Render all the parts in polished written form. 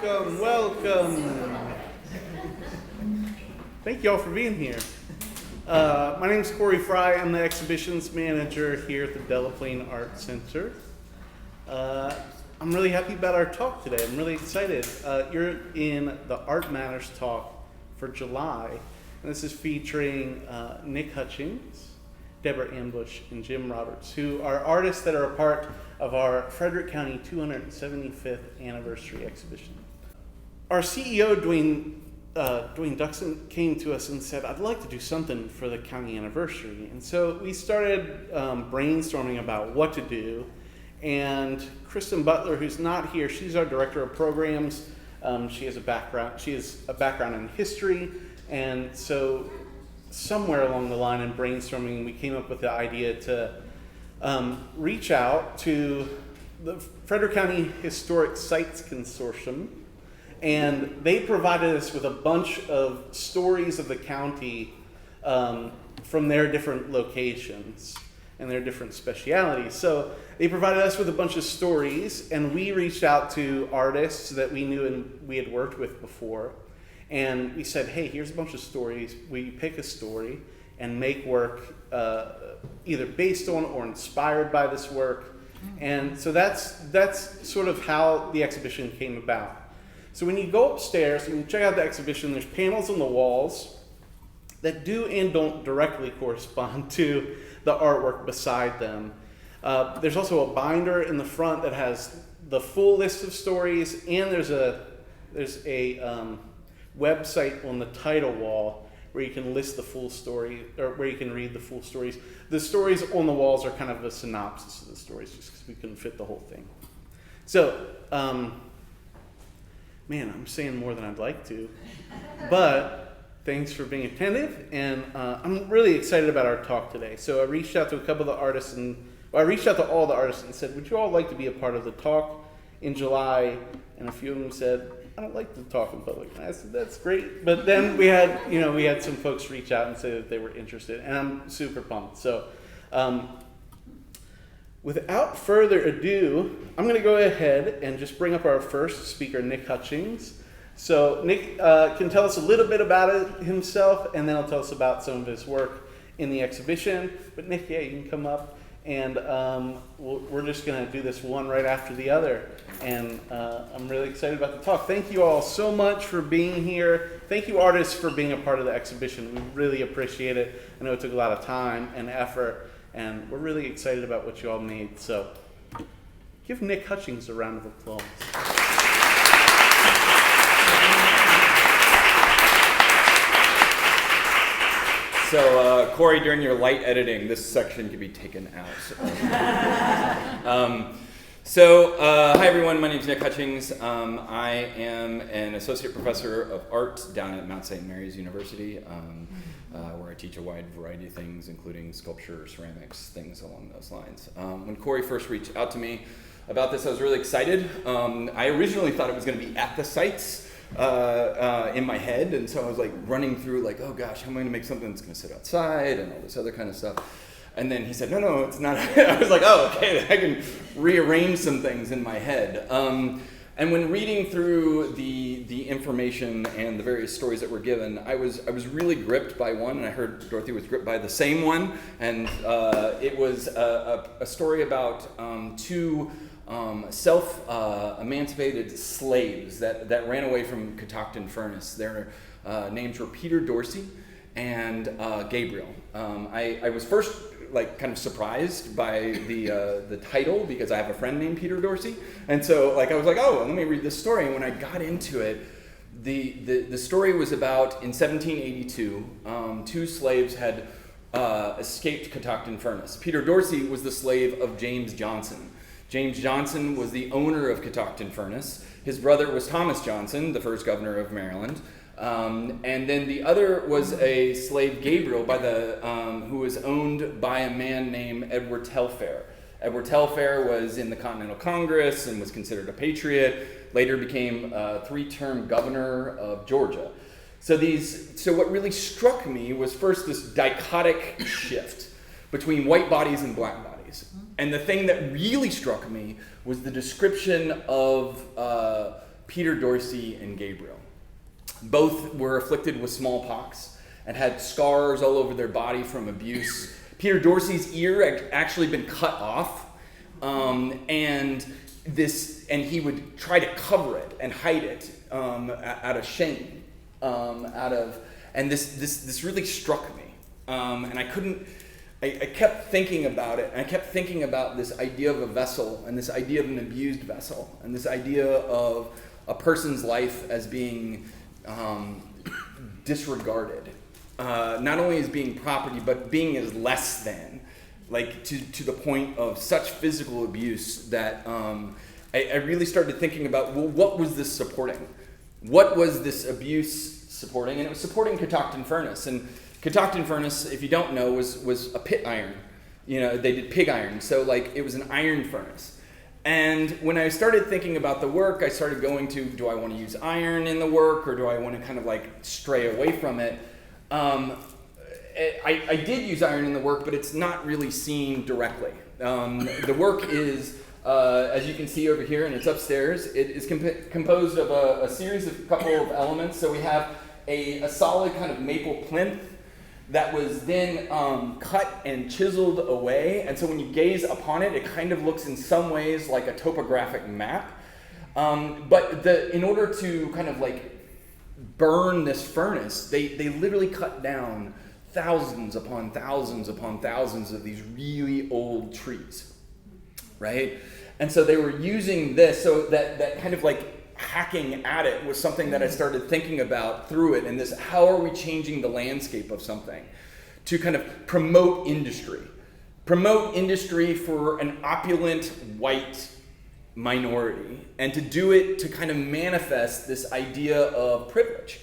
Welcome. Thank you all for being here. My name is Corey Fry. I'm the exhibitions manager here at the Delaplane Art Center. I'm really happy about our talk today. I'm really excited. You're in the Art Matters talk for July, and this is featuring Nick Hutchings, Deborah Ambush, and Jim Roberts, who are artists that are a part of our Frederick County 275th anniversary exhibition. Our CEO, Dwayne Duxon, came to us and said, I'd like to do something for the county anniversary. And so we started brainstorming about what to do. And Kristen Butler, who's not here, she's our director of programs. She has a background in history. And so somewhere along the line in brainstorming, we came up with the idea to reach out to the Frederick County Historic Sites Consortium, and they provided us with a bunch of stories of the county from their different locations and their different specialities. So they provided us with a bunch of stories, and we reached out to artists that we knew and we had worked with before, and we said, hey, here's a bunch of stories. We pick a story and make work either based on or inspired by this work. And so that's sort of how the exhibition came about. So when you go upstairs and you check out the exhibition, there's panels on the walls that do and don't directly correspond to the artwork beside them. There's also a binder in the front that has the full list of stories, and there's a website on the title wall where you can list the full story, or where you can read the full stories. The stories on the walls are kind of a synopsis of the stories, just because we couldn't fit the whole thing. So, man, I'm saying more than I'd like to, but thanks for being attentive, and I'm really excited about our talk today. So I reached out to a couple of the artists, I reached out to all the artists and said, would you all like to be a part of the talk in July? And a few of them said, I don't like to talk in public. And I said, that's great. But then we had some folks reach out and say that they were interested, and I'm super pumped. So without further ado, I'm going to go ahead and just bring up our first speaker, Nick Hutchings. So Nick can tell us a little bit about it himself, and then he'll tell us about some of his work in the exhibition. But Nick, yeah, you can come up. And we're just going to do this one right after the other. And I'm really excited about the talk. Thank you all so much for being here. Thank you, artists, for being a part of the exhibition. We really appreciate it. I know it took a lot of time and effort, and we're really excited about what you all made. So give Nick Hutchings a round of applause. So, Corey, during your light editing, this section could be taken out. Hi everyone, my name is Nick Hutchings. I am an associate professor of art down at Mount St. Mary's University, where I teach a wide variety of things, including sculpture, ceramics, things along those lines. When Corey first reached out to me about this, I was really excited. I originally thought it was going to be at the sites, in my head, and so I was like running through like, oh gosh, how am I going to make something that's going to sit outside and all this other kind of stuff. And then he said, no, it's not. I was like, oh, okay, I can rearrange some things in my head. And when reading through the information and the various stories that were given, I was really gripped by one, and I heard Dorothy was gripped by the same one, and it was a story about two self-emancipated slaves that ran away from Catoctin Furnace. Their names were Peter Dorsey and Gabriel. I was first kind of surprised by the title, because I have a friend named Peter Dorsey, and so I was like, oh, let me read this story. And when I got into it, the story was about, in 1782, two slaves had escaped Catoctin Furnace. Peter Dorsey was the slave of James Johnson. James Johnson was the owner of Catoctin Furnace. His brother was Thomas Johnson, the first governor of Maryland. And then the other was a slave, Gabriel, who was owned by a man named Edward Telfair. Edward Telfair was in the Continental Congress and was considered a patriot, later became a 3-term governor of Georgia. So what really struck me was first this dichotic shift between white bodies and black bodies. And the thing that really struck me was the description of Peter Dorsey and Gabriel. Both were afflicted with smallpox and had scars all over their body from abuse. Peter Dorsey's ear had actually been cut off, and he would try to cover it and hide it out of shame, and this really struck me, and I kept thinking about it, and I kept thinking about this idea of a vessel, and this idea of an abused vessel, and this idea of a person's life as being disregarded, not only as being property, but being as less than, like to the point of such physical abuse that I really started thinking about, well, what was this supporting? What was this abuse supporting? And it was supporting Catoctin Furnace. And Catoctin Furnace, if you don't know, was a pit iron. You know, they did pig iron, so like it was an iron furnace. And when I started thinking about the work, I started going to, do I want to use iron in the work, or do I want to kind of like stray away from it? I did use iron in the work, but it's not really seen directly. The work is, as you can see over here, and it's upstairs, it is composed of a series of couple of elements. So we have a solid kind of maple plinth that was then cut and chiseled away. And so when you gaze upon it, it kind of looks in some ways like a topographic map. But in order to kind of like burn this furnace, they literally cut down thousands upon thousands upon thousands of these really old trees, right? And so they were using this, so that kind of like hacking at it was something that I started thinking about through it, and this, how are we changing the landscape of something to kind of promote industry for an opulent white minority, and to do it to kind of manifest this idea of privilege.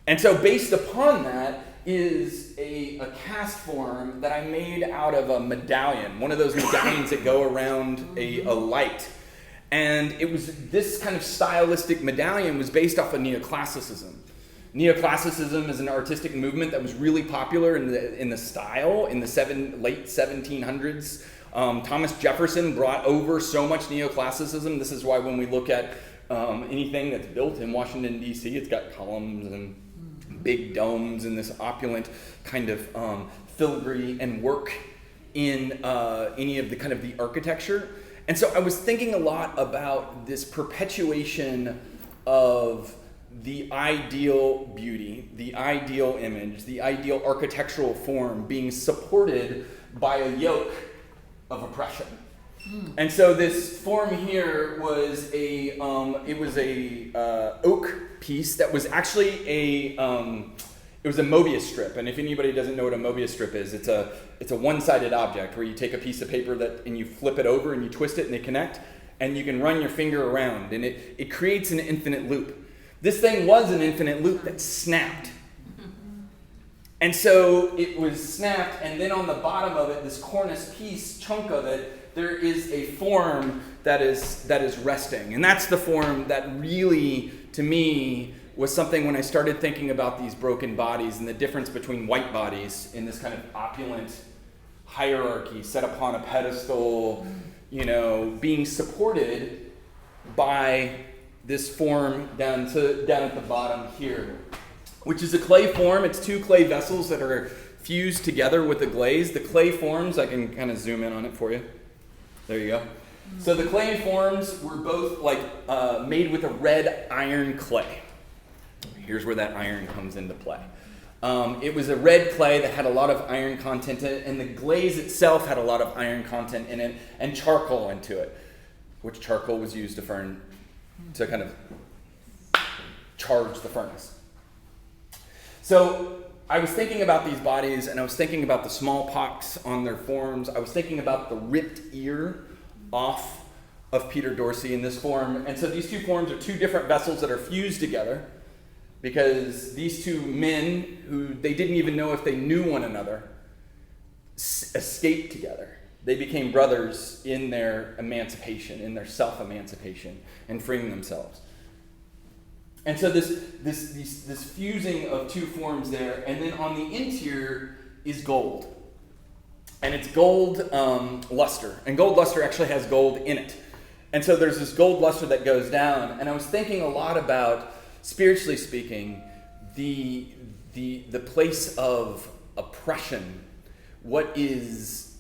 And so based upon that is a cast form that I made out of a medallion, one of those medallions that go around a light. And it was this kind of stylistic medallion was based off of neoclassicism. Neoclassicism is an artistic movement that was really popular in the style in the late 1700s. Thomas Jefferson brought over so much neoclassicism. This is why when we look at anything that's built in Washington, D.C., it's got columns and big domes and this opulent kind of filigree and work in any of the kind of the architecture. And so I was thinking a lot about this perpetuation of the ideal beauty, the ideal image, the ideal architectural form being supported by a yoke of oppression. And so this form here was a oak piece that was actually it was a Mobius strip. And if anybody doesn't know what a Mobius strip is, it's a one-sided object where you take a piece of paper and you flip it over and you twist it and they connect, and you can run your finger around, and it creates an infinite loop. This thing was an infinite loop that snapped. And so it was snapped, and then on the bottom of it, this cornice piece, chunk of it, there is a form that is resting. And that's the form that really, to me, was something when I started thinking about these broken bodies and the difference between white bodies in this kind of opulent hierarchy set upon a pedestal, you know, being supported by this form down at the bottom here, which is a clay form. It's two clay vessels that are fused together with a glaze. The clay forms, I can kind of zoom in on it for you. There you go. So the clay forms were both made with a red iron clay. Here's where that iron comes into play. It was a red clay that had a lot of iron content in it, and the glaze itself had a lot of iron content in it, and charcoal into it, which charcoal was used to kind of charge the furnace. So I was thinking about these bodies, and I was thinking about the smallpox on their forms. I was thinking about the ripped ear off of Peter Dorsey in this form. And so these two forms are two different vessels that are fused together, because these two men, who they didn't even know if they knew one another, escaped together. They became brothers in their emancipation, in their self-emancipation, and freeing themselves. And so this fusing of two forms there, and then on the interior is gold. And it's gold luster. And gold luster actually has gold in it. And so there's this gold luster that goes down, and I was thinking a lot about, spiritually speaking, the place of oppression, what is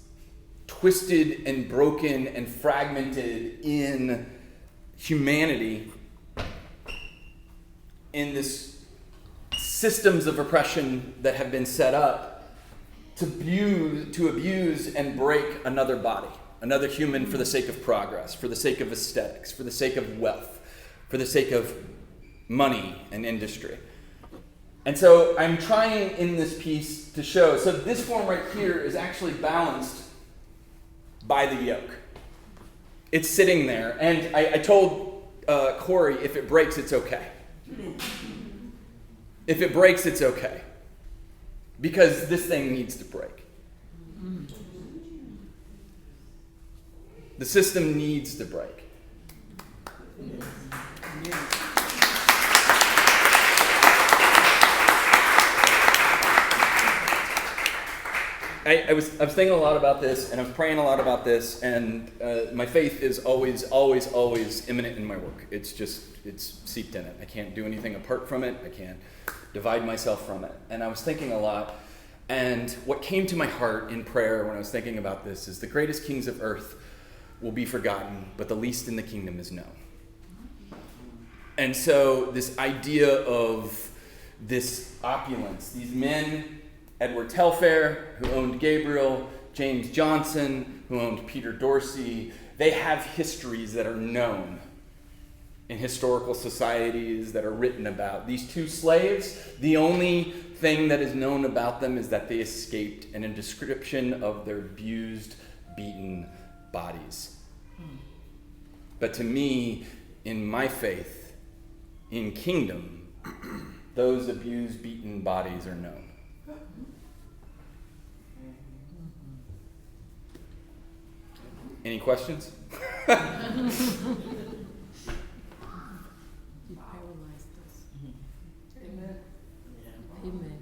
twisted and broken and fragmented in humanity, in this systems of oppression that have been set up to abuse and break another body, another human, for the sake of progress, for the sake of aesthetics, for the sake of wealth, for the sake of money and industry. And so I'm trying in this piece to show, so this form right here is actually balanced by the yoke. It's sitting there, and I told Corey, if it breaks, it's okay. If it breaks, it's okay. Because this thing needs to break. The system needs to break. I was thinking a lot about this, and I was praying a lot about this, and my faith is always, always, always imminent in my work. It's seeped in it. I can't do anything apart from it. I can't divide myself from it. And I was thinking a lot, and what came to my heart in prayer when I was thinking about this is the greatest kings of earth will be forgotten, but the least in the kingdom is known. And so this idea of this opulence, these men, Edward Telfair, who owned Gabriel, James Johnson, who owned Peter Dorsey, they have histories that are known in historical societies that are written about. These two slaves, the only thing that is known about them is that they escaped, and a description of their abused, beaten bodies. But to me, in my faith, in kingdom, those abused, beaten bodies are known. Any questions? You paralyzed us. Amen. Amen.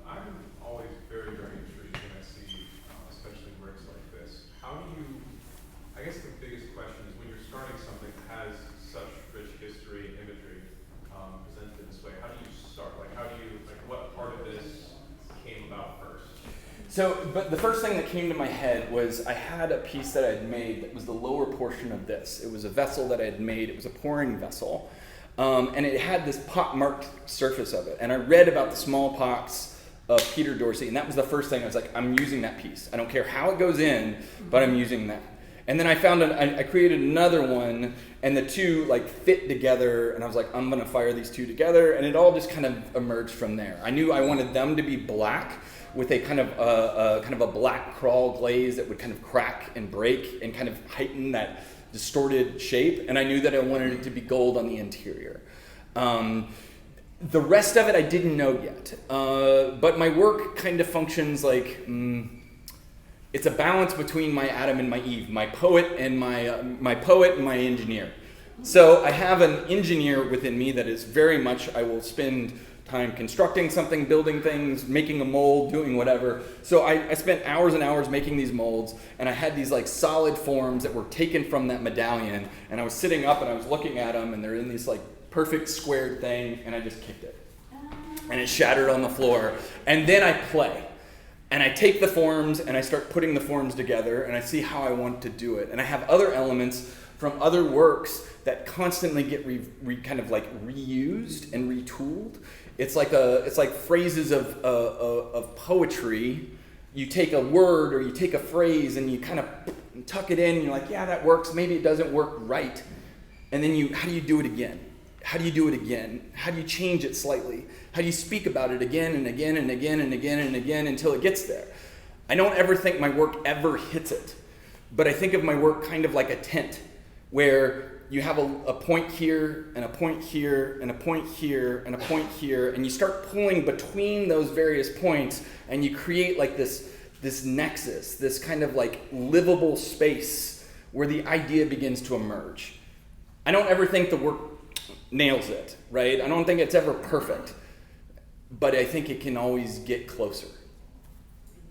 I'm always very, very intrigued when I see, especially works like this. How do you, I guess the biggest question is when you're starting something that has such rich history and imagery presented in this way, how do you start? What part of this came about first? But the first thing that came to my head was I had a piece that I had made that was the lower portion of this. It was a vessel that I had made. It was a pouring vessel. And it had this pock-marked surface of it. And I read about the smallpox of Peter Dorsey, and that was the first thing. I was like, I'm using that piece. I don't care how it goes in, but I'm using that. And then I found I created another one, and the two fit together, and I was like, I'm gonna fire these two together, and it all just kind of emerged from there. I knew I wanted them to be black with a kind of a black crawl glaze that would kind of crack and break and kind of heighten that distorted shape, and I knew that I wanted it to be gold on the interior. The rest of it I didn't know yet, but my work kind of functions like it's a balance between my Adam and my Eve, my poet and my engineer. So I have an engineer within me that is very much, I will spend time constructing something, building things, making a mold, doing whatever. So I spent hours and hours making these molds, and I had these solid forms that were taken from that medallion, and I was sitting up and I was looking at them, and they're in this perfect squared thing, and I just kicked it. And it shattered on the floor. And then I play. And I take the forms and I start putting the forms together, and I see how I want to do it. And I have other elements from other works that constantly get reused and retooled. It's like phrases of poetry. You take a word or you take a phrase and you kind of tuck it in, and you're like, yeah, that works. Maybe it doesn't work right. And then how do you do it again? How do you do it again? How do you change it slightly? How do you speak about it again and again and again and again and again until it gets there? I don't ever think my work ever hits it, but I think of my work kind of like a tent where you have a point here and a point here and a point here and a point here, and you start pulling between those various points, and you create this nexus, this kind of livable space where the idea begins to emerge. I don't ever think the work nails it, right? I don't think it's ever perfect, but I think it can always get closer.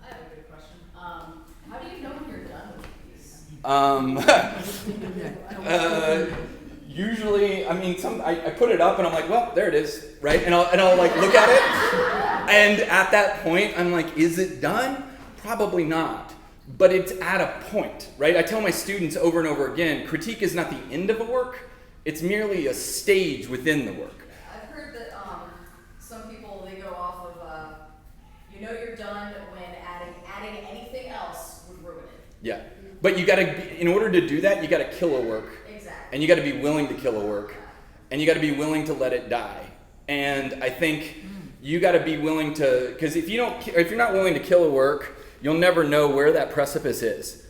I have a good question. How do you know when you're done with these? Usually, I mean, I put it up and I'm like, well, there it is, right? And I'll like look at it, and at that point, I'm like, is it done? Probably not, but it's at a point, right? I tell my students over and over again, critique is not the end of a work; it's merely a stage within the work. I've heard that some people, they go off of, you're done when adding anything else would ruin it. Yeah, but you gotta, in order to do that, you gotta kill a work. Exactly. And you got to be willing to kill a work, and you got to be willing to let it die. And I think you got to be willing to, because if you're not willing to kill a work, you'll never know where that precipice is.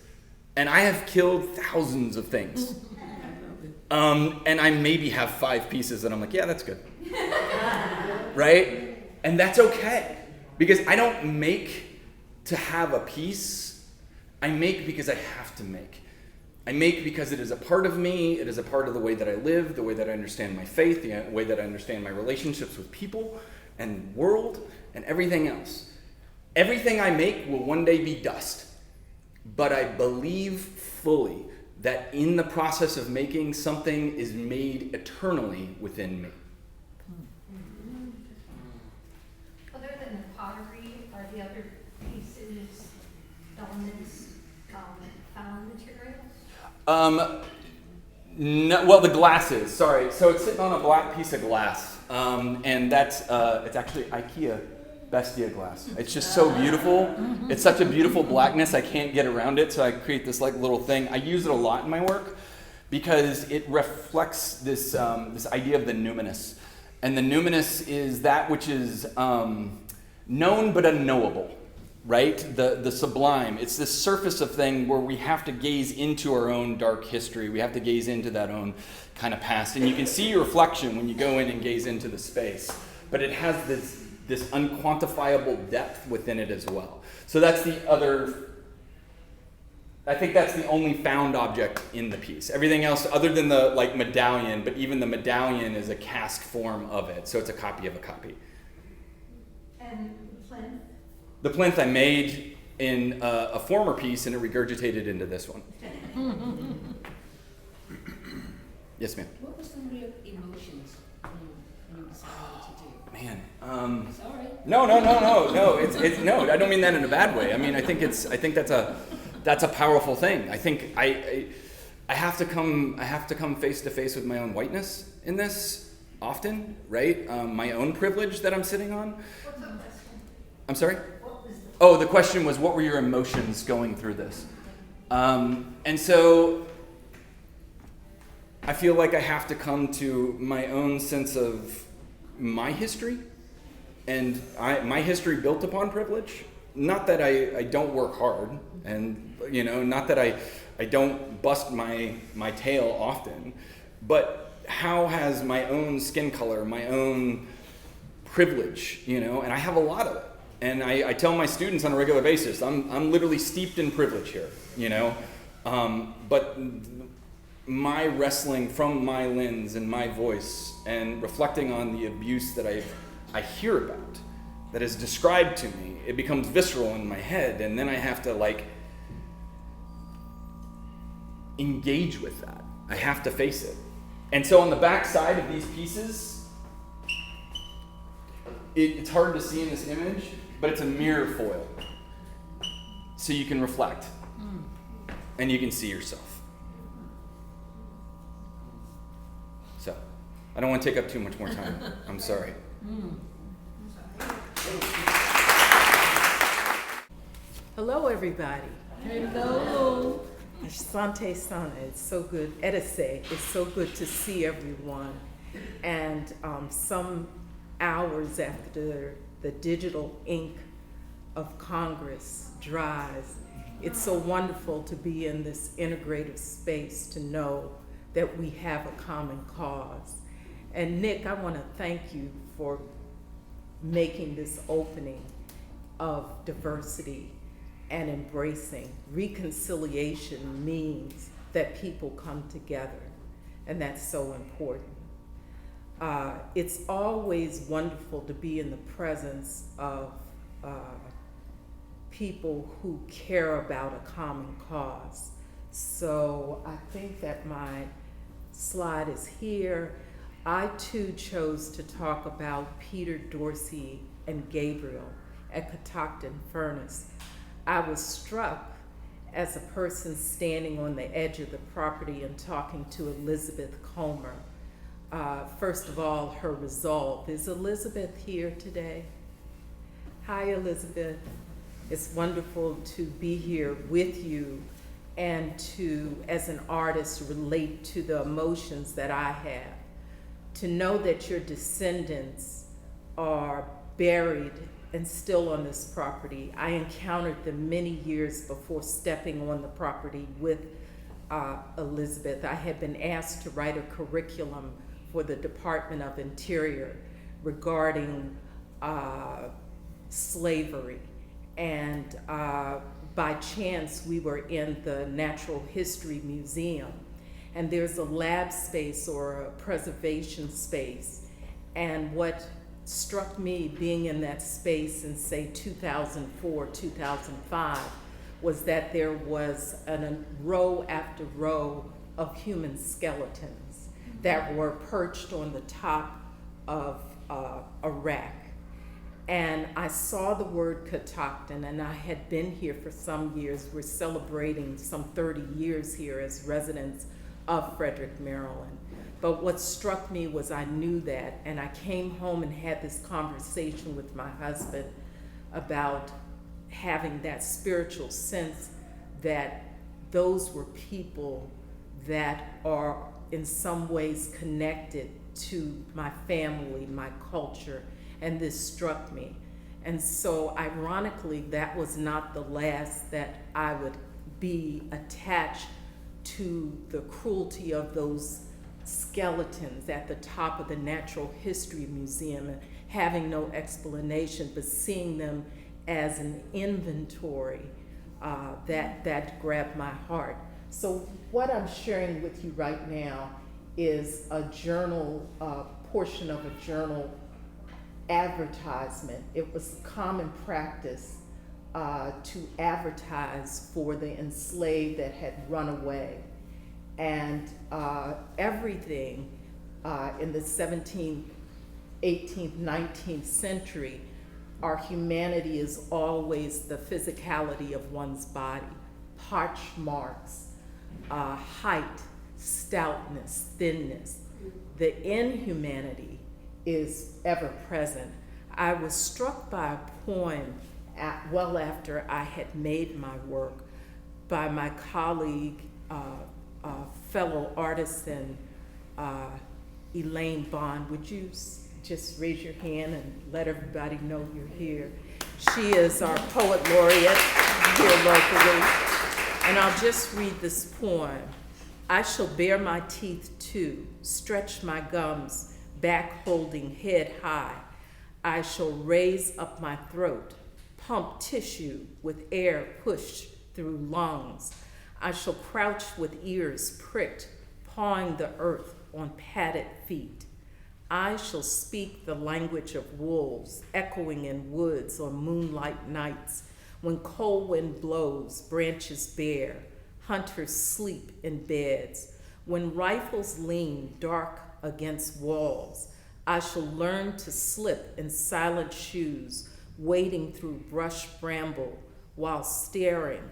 And I have killed thousands of things, and I maybe have 5 pieces that I'm like, yeah, that's good, right? And that's okay, because I don't make to have a piece. I make because I have to make. I make because it is a part of me, it is a part of the way that I live, the way that I understand my faith, the way that I understand my relationships with people and world and everything else. Everything I make will one day be dust, but I believe fully that in the process of making, something is made eternally within me. Other than the pottery, are the other pieces, elements, found materials? No, well, the glass is, sorry. So it's sitting on a black piece of glass, and that's, it's actually IKEA Bestia glass. It's just so beautiful. It's such a beautiful blackness, I can't get around it, so I create this like little thing. I use it a lot in my work because it reflects this, this idea of the numinous. And the numinous is that which is known but unknowable. Right? The sublime. It's this surface of thing where we have to gaze into our own dark history. We have to gaze into that own kind of past. And you can see your reflection when you go in and gaze into the space. But it has this unquantifiable depth within it as well. So that's the other, I think that's the only found object in the piece. Everything else, other than the like medallion, but even the medallion is a cast form of it. So it's a copy of a copy. And plinth? The plinth I made in a former piece, and it regurgitated into this one. Yes, ma'am. What were some of your emotions when you decided what to do? Man, Sorry. no. It's no. I don't mean that in a bad way. I mean, I think that's a powerful thing. I think I have to come face to face with my own whiteness in this often, right? My own privilege that I'm sitting on. What's the question? I'm sorry? What was the Oh, the question was, what were your emotions going through this? And so I feel like I have to come to my own sense of my history and my history built upon privilege. Not that I don't work hard, and not that I don't bust my tail often, but how has my own skin color, my own privilege, and I have a lot of it. And I tell my students on a regular basis, I'm literally steeped in privilege here, but my wrestling from my lens and my voice and reflecting on the abuse that I hear about, that is described to me, it becomes visceral in my head, and then I have to engage with that. I have to face it. And so on the back side of these pieces, it's hard to see in this image, but it's a mirror foil. So you can reflect. And you can see yourself. So, I don't want to take up too much more time. I'm sorry. Hello, everybody. Hello. Asante Sana, it's so good. Edise, it's so good to see everyone. And some hours after the digital ink of Congress dries, it's so wonderful to be in this integrative space to know that we have a common cause. And Nick, I want to thank you for making this opening of diversity and embracing. Reconciliation means that people come together, and that's so important. It's always wonderful to be in the presence of people who care about a common cause, So I think that my slide is here. I too chose to talk about Peter Dorsey and Gabriel at Catoctin Furnace. I was struck as a person standing on the edge of the property and talking to Elizabeth Comer. First of all, her resolve. Is Elizabeth here today? Hi, Elizabeth. It's wonderful to be here with you and to, as an artist, relate to the emotions that I have. To know that your descendants are buried and still on this property. I encountered them many years before stepping on the property with Elizabeth. I had been asked to write a curriculum for the Department of Interior regarding slavery. And by chance, we were in the Natural History Museum. And there's a lab space or a preservation space. And what struck me being in that space in, say, 2004, 2005, was that there was a row after row of human skeletons that were perched on the top of a rack. And I saw the word Catoctin, and I had been here for some years. We're celebrating some 30 years here as residents of Frederick, Maryland. But what struck me was I knew that, and I came home and had this conversation with my husband about having that spiritual sense that those were people that are in some ways connected to my family, my culture, and this struck me. And so ironically, that was not the last that I would be attached to the cruelty of those skeletons at the top of the Natural History Museum and having no explanation, but seeing them as an inventory that grabbed my heart. So what I'm sharing with you right now is a journal, portion of a journal advertisement. It was common practice to advertise for the enslaved that had run away. And everything in the 17th, 18th, 19th century, our humanity is always the physicality of one's body, parch marks, height, stoutness, thinness. The inhumanity is ever present. I was struck by a poem well after I had made my work by my colleague, fellow artisan, Elaine Bond. Would you just raise your hand and let everybody know you're here? She is our poet laureate here locally. And I'll just read this poem. I shall bare my teeth too, stretch my gums, back holding head high. I shall raise up my throat, pump tissue with air pushed through lungs. I shall crouch with ears pricked, pawing the earth on padded feet. I shall speak the language of wolves, echoing in woods on moonlight nights, when cold wind blows, branches bare, hunters sleep in beds. When rifles lean dark against walls, I shall learn to slip in silent shoes, wading through brush bramble while staring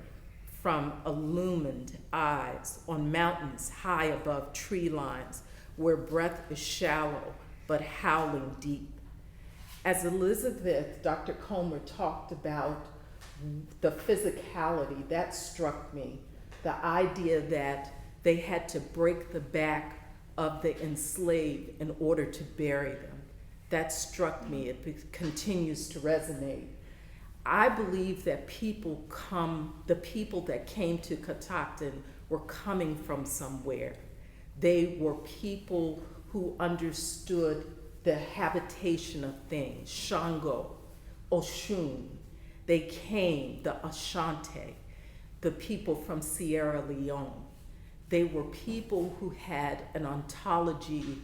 from illumined eyes on mountains high above tree lines where breath is shallow but howling deep. As Elizabeth, Dr. Comer, talked about the physicality, that struck me. The idea that they had to break the back of the enslaved in order to bury them. That struck me. It continues to resonate. I believe that the people that came to Catoctin were coming from somewhere. They were people who understood the habitation of things, Shango, Oshun. They came, the Ashanti, the people from Sierra Leone. They were people who had an ontology.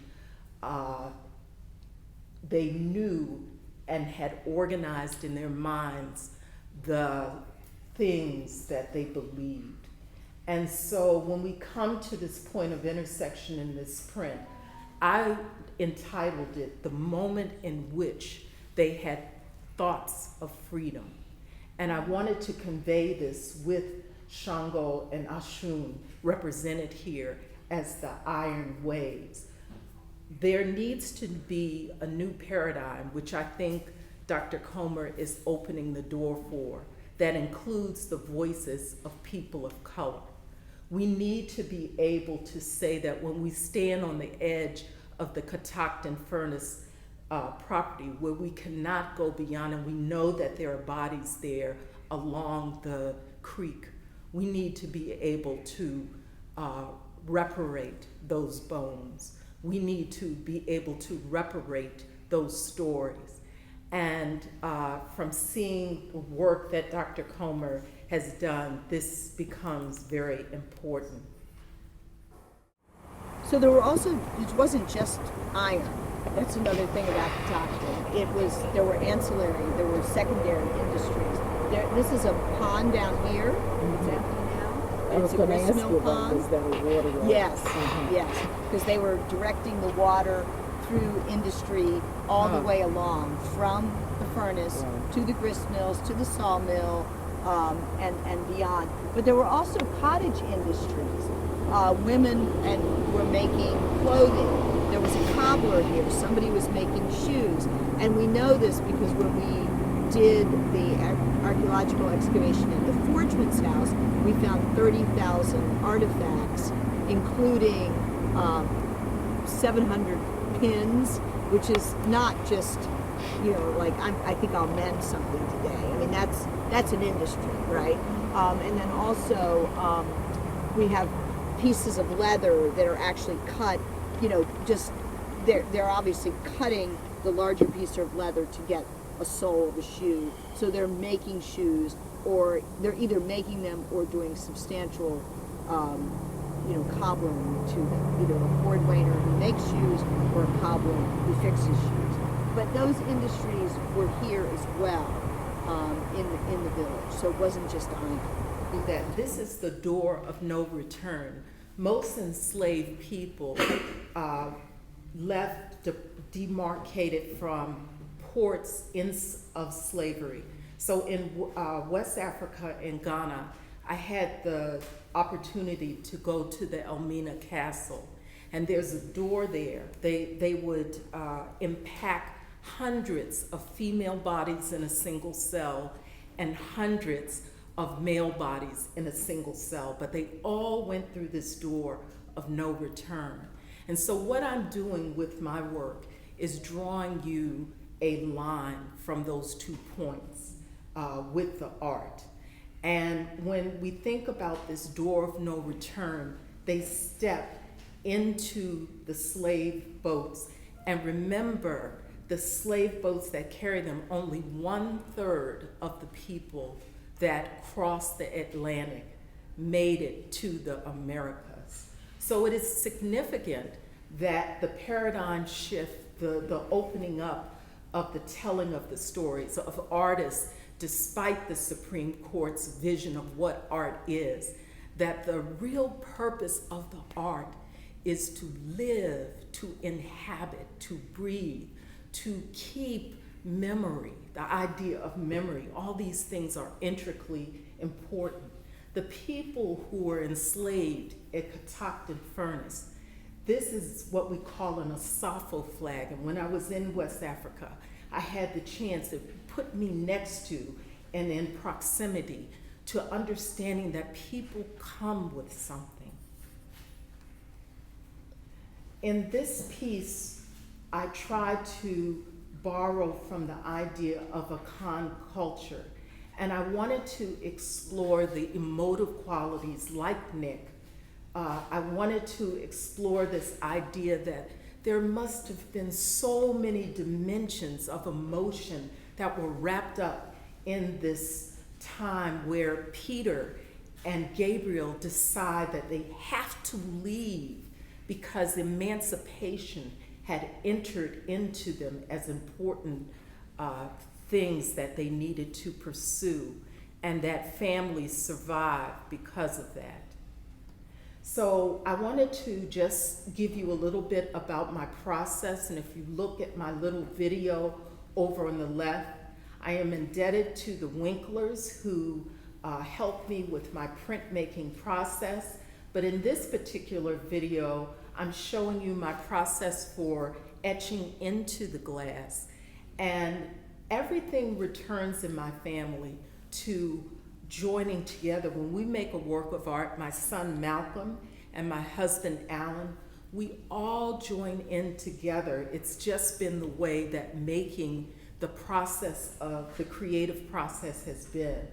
They knew and had organized in their minds the things that they believed. And so when we come to this point of intersection in this print, I entitled it The Moment in Which They Had Thoughts of Freedom. And I wanted to convey this with Shango and Ashun represented here as the iron waves. There needs to be a new paradigm, which I think Dr. Comer is opening the door for, that includes the voices of people of color. We need to be able to say that when we stand on the edge of the Catoctin Furnace property where we cannot go beyond, and we know that there are bodies there along the creek, we need to be able to reparate those bones. We need to be able to reparate those stories. And from seeing the work that Dr. Comer has done, this becomes very important. So there were also, it wasn't just iron. That's another thing about Catoctin. There were ancillary, there were secondary industries. This is a pond down here. It's empty now. It's a gristmill pond. Yes, yes, because they were directing the water through industry all the way along, from the furnace to the grist mills to the sawmill and beyond. But there were also cottage industries. Women were making clothing. There was a cobbler here. Somebody was making shoes. And we know this because when we did the archaeological excavation at the Forgeman's house, we found 30,000 artifacts, including 700 pins, which is not just, like I think I'll mend something today. I mean, that's an industry, right? And then also we have pieces of leather that are actually cut, just they're obviously cutting the larger piece of leather to get a sole of a shoe. So they're making shoes, or they're either making them or doing substantial cobbling to them, either a cordwainer who makes shoes or a cobbler who fixes shoes. But those industries were here as well in the village, so it wasn't just iron. That this is the door of no return. Most enslaved people left demarcated from ports of slavery. So in West Africa, in Ghana, I had the opportunity to go to the Elmina Castle, and there's a door there. They would impact hundreds of female bodies in a single cell and hundreds of male bodies in a single cell, but they all went through this door of no return. And so what I'm doing with my work is drawing you a line from those 2 points with the art. And when we think about this door of no return, they step into the slave boats. And remember, the slave boats that carry them, only 1/3 of the people that crossed the Atlantic made it to the Americas. So it is significant that the paradigm shift, the opening up of the telling of the stories of artists, despite the Supreme Court's vision of what art is, that the real purpose of the art is to live, to inhabit, to breathe, to keep memory, the idea of memory. All these things are intricately important. The people who were enslaved at Catoctin Furnace, this is what we call an Asafo flag. And when I was in West Africa, I had the chance to put me next to and in proximity to understanding that people come with something. In this piece, I tried to borrow from the idea of a Khan culture, and I wanted to explore the emotive qualities like Nick. I wanted to explore this idea that there must have been so many dimensions of emotion that were wrapped up in this time where Peter and Gabriel decide that they have to leave because emancipation had entered into them as important things that they needed to pursue, and that families survived because of that. So I wanted to just give you a little bit about my process, and if you look at my little video over on the left, I am indebted to the Winklers who helped me with my printmaking process. But in this particular video, I'm showing you my process for etching into the glass. And everything returns in my family to joining together. When we make a work of art, my son Malcolm and my husband Alan, we all join in together. It's just been the way that making the process of the creative process has been.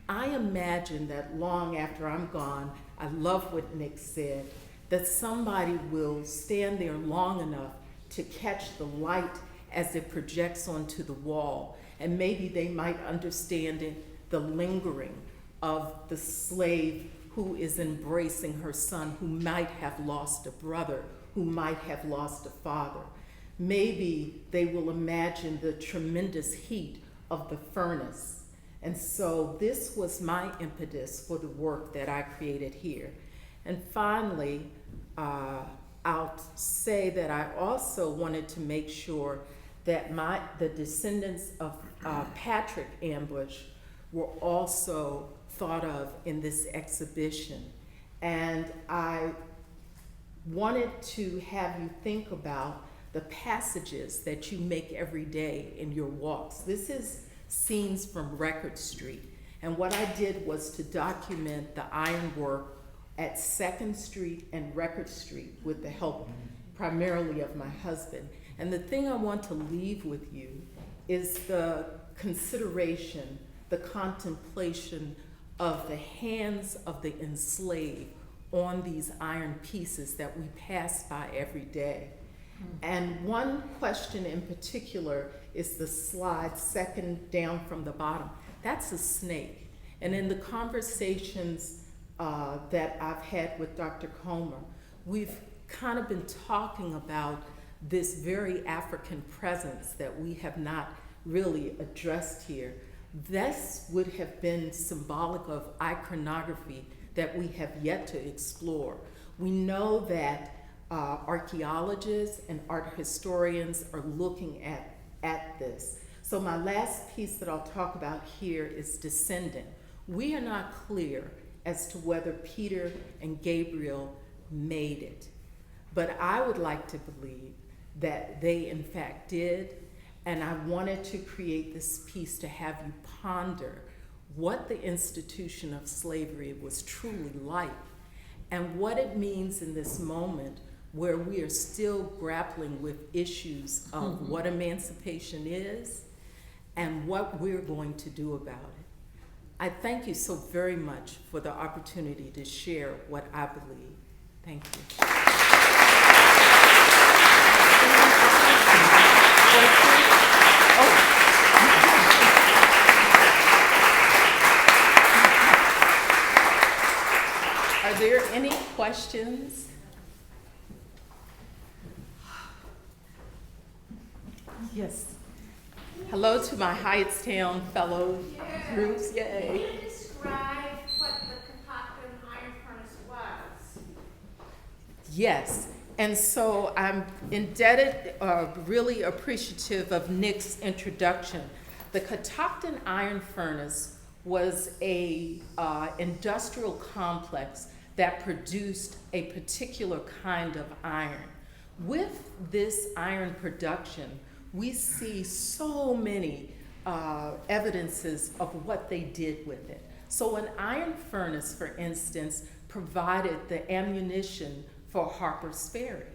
I imagine that long after I'm gone, I love what Nick said, that somebody will stand there long enough to catch the light as it projects onto the wall, and maybe they might understand it, the lingering of the slave who is embracing her son, who might have lost a brother, who might have lost a father. Maybe they will imagine the tremendous heat of the furnace. And so this was my impetus for the work that I created here. And finally, I'll say that I also wanted to make sure that the descendants of Patrick Ambush were also thought of in this exhibition. And I wanted to have you think about the passages that you make every day in your walks. This is scenes from Record Street. And what I did was to document the ironwork at 2nd Street and Record Street with the help primarily of my husband. And the thing I want to leave with you is the consideration, the contemplation of the hands of the enslaved on these iron pieces that we pass by every day. And one question in particular is the slide second down from the bottom. That's a snake. And in the conversations that I've had with Dr. Comer, we've kind of been talking about this very African presence that we have not really addressed here. This would have been symbolic of iconography that we have yet to explore. We know that archaeologists and art historians are looking at this. So my last piece that I'll talk about here is descendant. We are not clear as to whether Peter and Gabriel made it, but I would like to believe that they in fact did, and I wanted to create this piece to have you ponder what the institution of slavery was truly like and what it means in this moment where we are still grappling with issues of what emancipation is and what we're going to do about it. I thank you so very much for the opportunity to share what I believe. Thank you. Are there any questions? Yes. Hello to my Hyattstown fellow groups. Yay. Can you describe what the Consortium iron furnace was? Yes. And so I'm indebted, really appreciative of Nick's introduction. The Catoctin Iron Furnace was a industrial complex that produced a particular kind of iron. With this iron production, we see so many evidences of what they did with it. So an iron furnace, for instance, provided the ammunition for Harper's Ferry.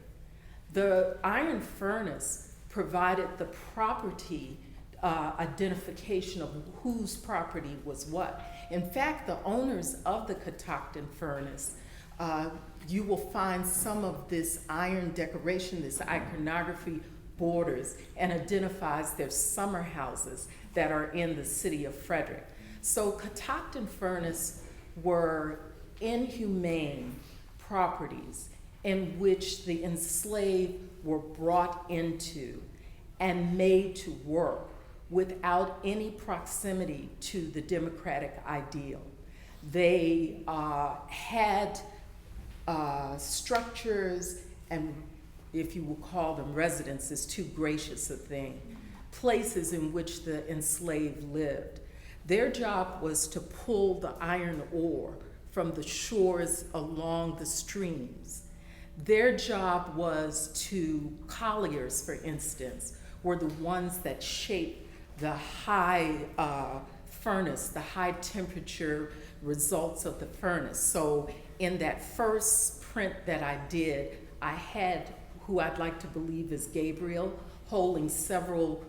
The iron furnace provided the property identification of whose property was what. In fact, the owners of the Catoctin furnace, you will find some of this iron decoration, this iconography borders, and identifies their summer houses that are in the city of Frederick. So Catoctin furnace were inhumane properties in which the enslaved were brought into and made to work without any proximity to the democratic ideal. They had structures, and if you will call them residents is too gracious a thing, places in which the enslaved lived. Their job was to pull the iron ore from the shores along the streams. Their job was to, colliers, for instance, were the ones that shaped the high furnace, the high temperature results of the furnace. So in that first print that I did, I had who I'd like to believe is Gabriel holding several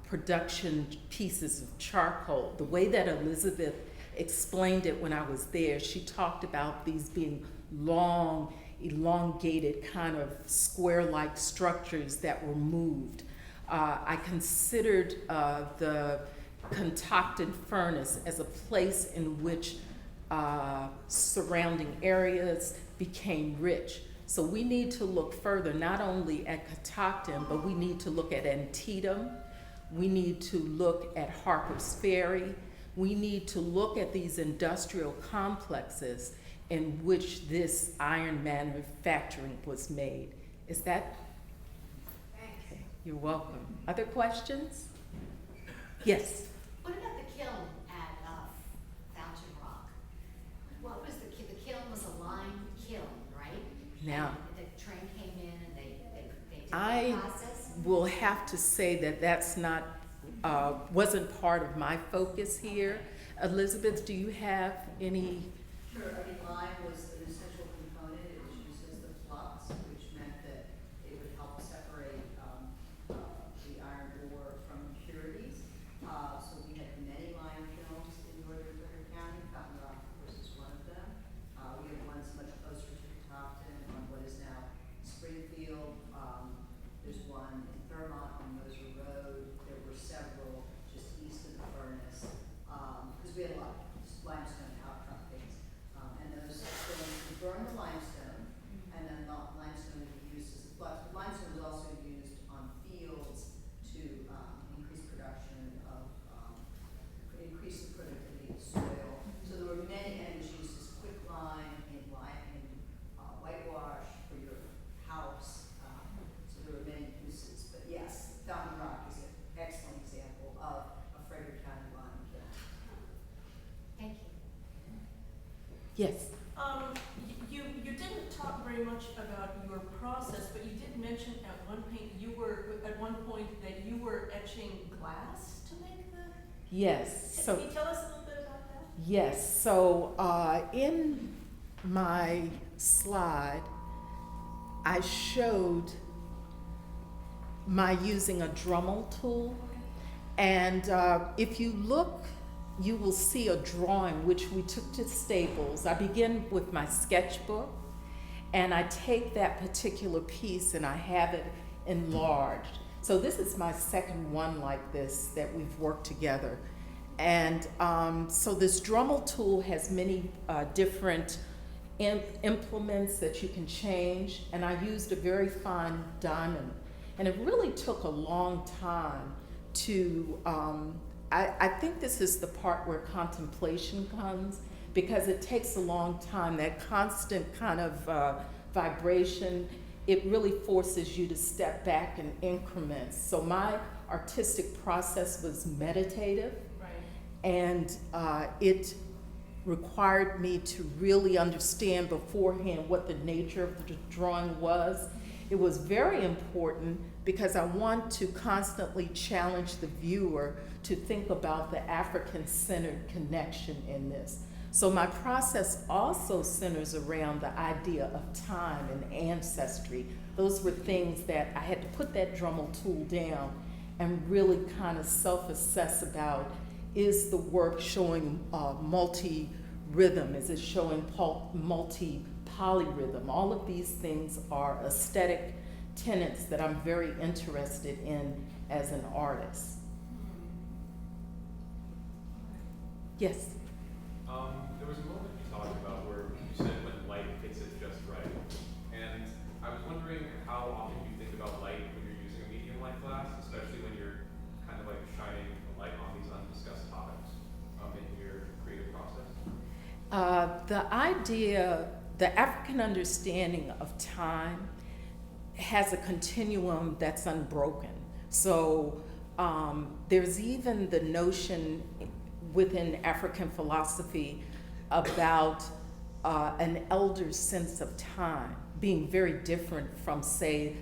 production pieces of charcoal. The way that Elizabeth explained it when I was there, she talked about these being long, elongated kind of square-like structures that were moved. I considered the concocted furnace as a place in which surrounding areas became rich. So we need to look further, not only at Catoctin, but we need to look at Antietam. We need to look at Harper's Ferry. We need to look at these industrial complexes in which this iron manufacturing was made. Is that? Okay, you're welcome. Other questions? Yes. What about the kiln at Fountain Rock? What was the kiln was a lime kiln, right? Now, And the train came in and they did I the process? will have to say that that's not, wasn't part of my focus here. Elizabeth, do you have any? Sure, I mean, lime was an essential component. It was used as the flux, which meant that it would help separate the iron ore from impurities. So we had many lime kilns in northern Frederick County. Fountain Rock, of course, is one of them. We have ones much closer to Catoctin on what is now Springfield. There's one in Thurmont on Moser Road. There were several just east of the furnace, because we had a lot of limestone outcroppings. And those kilns would burn the limestone, and then the limestone would be used as a flux. But limestone was also used on fields to increase production of, increase the productivity of soil. So there were many, and it was used as quicklime in whitewash for your house. So there were many uses. But yes, Fountain Rock is an excellent example of a Frederick County lime kiln. Thank you. Yes. You didn't talk very much about your process, but you did mention at one point that you were etching glass to make the. Yes. So, Can you tell us a little bit about that? yes. So in my slide, I showed my using a Dremel tool. And if you look, you will see a drawing which we took to Staples. I begin with my sketchbook, and I take that particular piece and I have it enlarged. So this is my second one like this that we've worked together. And so this Dremel tool has many different implements that you can change, and I used a very fine diamond. And it really took a long time to, I think this is the part where contemplation comes, because it takes a long time. That constant kind of vibration, it really forces you to step back in increments. So my artistic process was meditative, Right. and it required me to really understand beforehand what the nature of the drawing was. It was very important because I want to constantly challenge the viewer to think about the African-centered connection in this. So my process also centers around the idea of time and ancestry. Those were things that I had to put that Dremel tool down and really kind of self-assess about, is the work showing multi-rhythm? Is it showing multi-polyrhythm? All of these things are aesthetic tenets that I'm very interested in as an artist. Yes? There was a moment you talked about where you said when light hits it just right. And I was wondering how often you think about light when you're using a medium like glass, especially when you're kind of like shining a light on these undiscussed topics in your creative process. The idea the African understanding of time has a continuum that's unbroken. So there's even the notion within African philosophy about an elder's sense of time being very different from, say,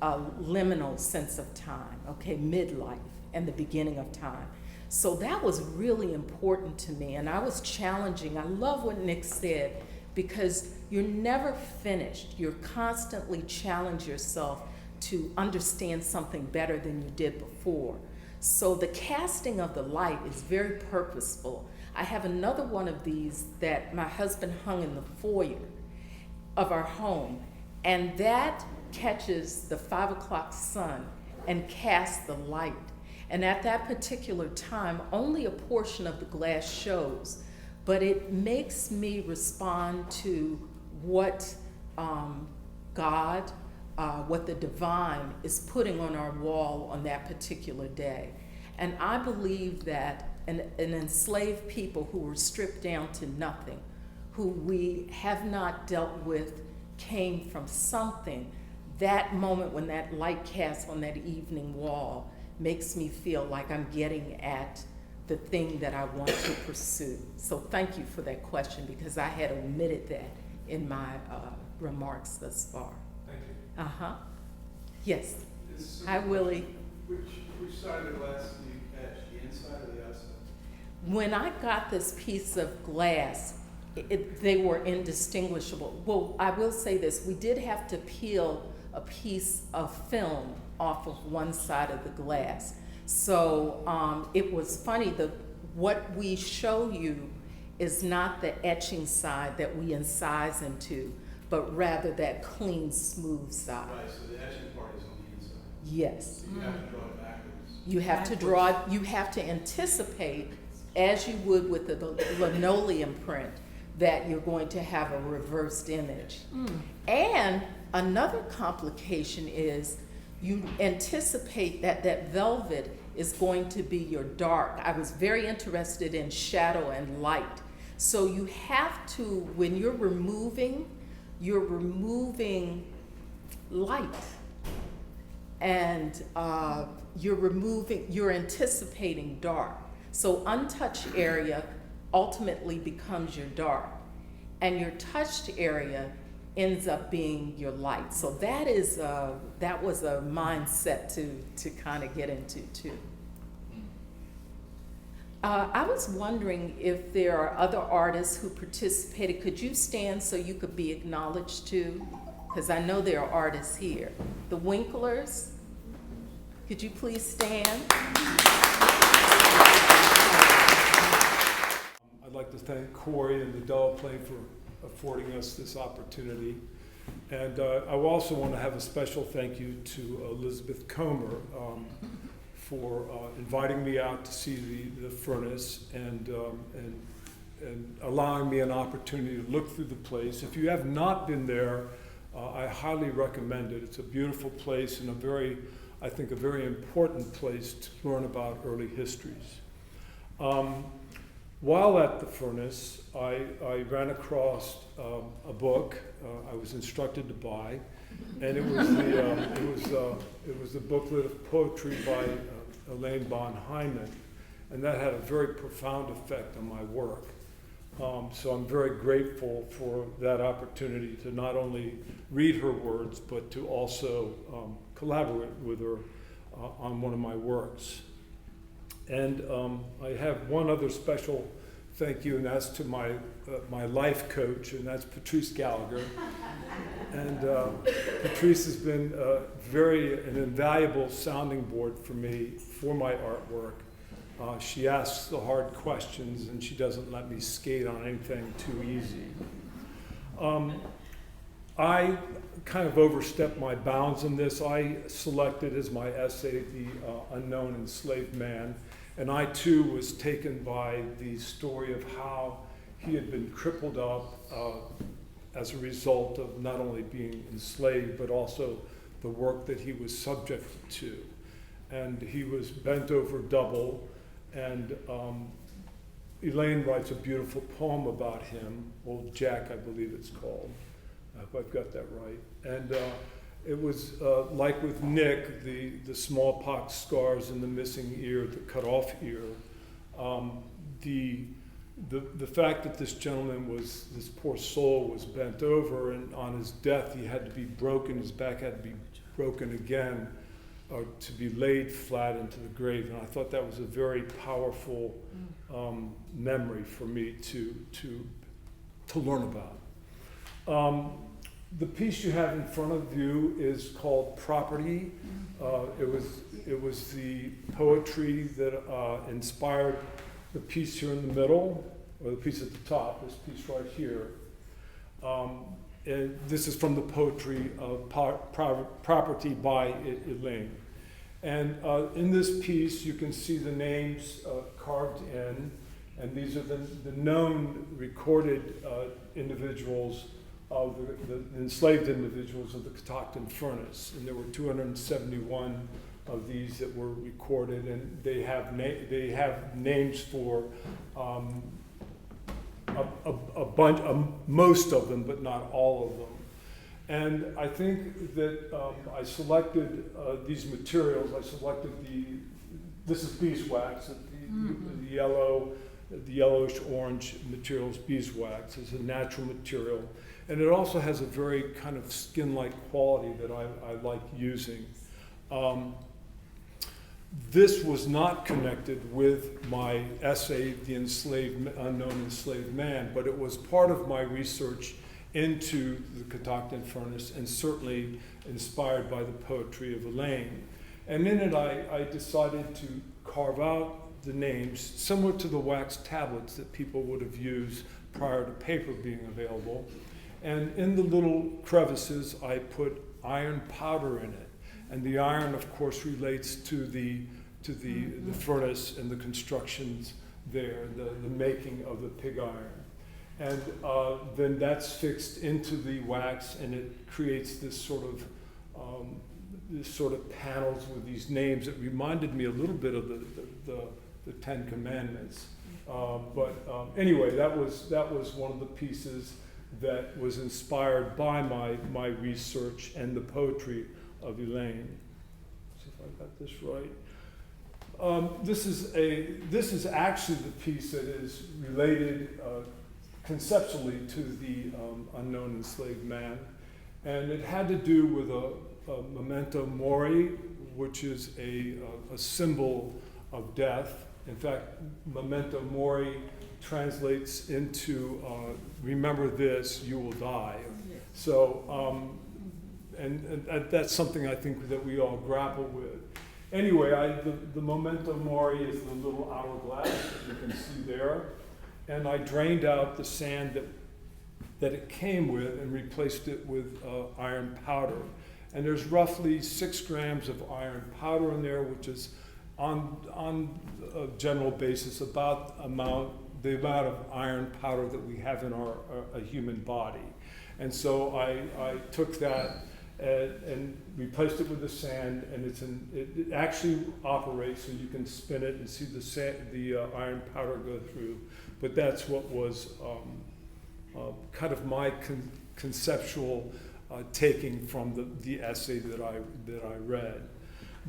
a liminal sense of time, okay, midlife and the beginning of time. So that was really important to me, and I was challenging. I love what Nick said, because you're never finished. You're constantly challenge yourself to understand something better than you did before. So the casting of the light is very purposeful. I have another one of these that my husband hung in the foyer of our home, and that catches the 5 o'clock sun and casts the light. And at that particular time, only a portion of the glass shows, but it makes me respond to what God, what the divine is putting on our wall on that particular day. And I believe that an enslaved people who were stripped down to nothing, who we have not dealt with, came from something. That moment when that light casts on that evening wall makes me feel like I'm getting at the thing that I want to pursue. So thank you for that question, because I had omitted that in my remarks thus far. Thank you. Uh-huh. Yes. Hi, Willie. Which side of the glass do you catch, the inside or the outside? When I got this piece of glass, they were indistinguishable. Well, I will say this, we did have to peel a piece of film off of one side of the glass. So it was funny, what we show you is not the etching side that we incise into, but rather that clean, smooth side. Right, so the etching part is on the inside. Yes. So you have to draw it backwards. You have to draw, you have to anticipate, as you would with the linoleum print, that you're going to have a reversed image. And another complication is you anticipate that that velvet is going to be your dark. I was very interested in shadow and light. So you have to, when you're removing light, and you're anticipating dark. So untouched area ultimately becomes your dark, and your touched area ends up being your light. So that was a mindset to kind of get into too. I was wondering if there are other artists who participated. Could you stand so you could be acknowledged too? Because I know there are artists here. The Winklers, could you please stand? I'd like to thank Corey and the Delaplane for affording us this opportunity. And I also want to have a special thank you to Elizabeth Comer for inviting me out to see the furnace and allowing me an opportunity to look through the place. If you have not been there, I highly recommend it. It's a beautiful place and I think a very important place to learn about early histories. While at the furnace, I ran across a book I was instructed to buy, and it was the booklet of poetry by Elaine von Hyman, and that had a very profound effect on my work. So I'm very grateful for that opportunity to not only read her words, but to also collaborate with her on one of my works. And I have one other special thank you, and that's to my life coach, and that's Patrice Gallagher. And Patrice has been an invaluable sounding board for me for my artwork. She asks the hard questions, and she doesn't let me skate on anything too easy. I kind of overstepped my bounds in this. I selected as my essay The Unknown Enslaved Man, and I too was taken by the story of how he had been crippled up as a result of not only being enslaved, but also the work that he was subjected to. And he was bent over double, and Elaine writes a beautiful poem about him, Old Jack, I believe it's called. I hope I've got that right. And it was like with Nick, the smallpox scars and the missing ear, the cut off ear. The fact that this gentleman this poor soul was bent over, and on his death he had to be broken, his back had to be broken again, or to be laid flat into the grave. And I thought that was a very powerful memory for me to learn about. The piece you have in front of you is called Property. It was the poetry that inspired the piece here in the middle, or the piece at the top, this piece right here. And this is from the poetry of Property by Elaine. And in this piece, you can see the names carved in, and these are the known recorded individuals of the enslaved individuals of the Catoctin Furnace. And there were 271 of these that were recorded, and they have names for a bunch, most of them, but not all of them. And I think that I selected these materials. I selected this is beeswax, the yellowish orange material is beeswax. It's a natural material. And it also has a very kind of skin-like quality that I like using. This was not connected with my essay, The Unknown Enslaved Man, but it was part of my research into the Catoctin Furnace, and certainly inspired by the poetry of Elaine. And in it, I decided to carve out the names similar to the wax tablets that people would have used prior to paper being available. And in the little crevices, I put iron powder in it. And the iron, of course, relates to the furnace and the constructions there, the making of the pig iron. And then that's fixed into the wax, and it creates this sort of panels with these names. It reminded me a little bit of the Ten Commandments. Anyway, that was one of the pieces that was inspired by my research and the poetry of Elaine. Let's see if I got this right. This is actually the piece that is related conceptually to the Unknown Enslaved Man, and it had to do with a memento mori, which is a symbol of death. In fact, memento mori translates into remember this, you will die. So, and that's something I think that we all grapple with. Anyway, the memento mori is the little hourglass that you can see there, and I drained out the sand that it came with and replaced it with iron powder. And there's roughly 6 grams of iron powder in there, which is on a general basis about the amount of iron powder that we have in a human body. And so I took that and replaced it with the sand, and it actually operates, so you can spin it and see the iron powder go through. But that's what was kind of my conceptual taking from the essay that I read.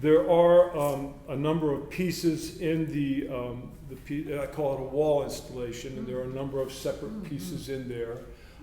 There are a number of pieces in I call it a wall installation, and there are a number of separate pieces in there.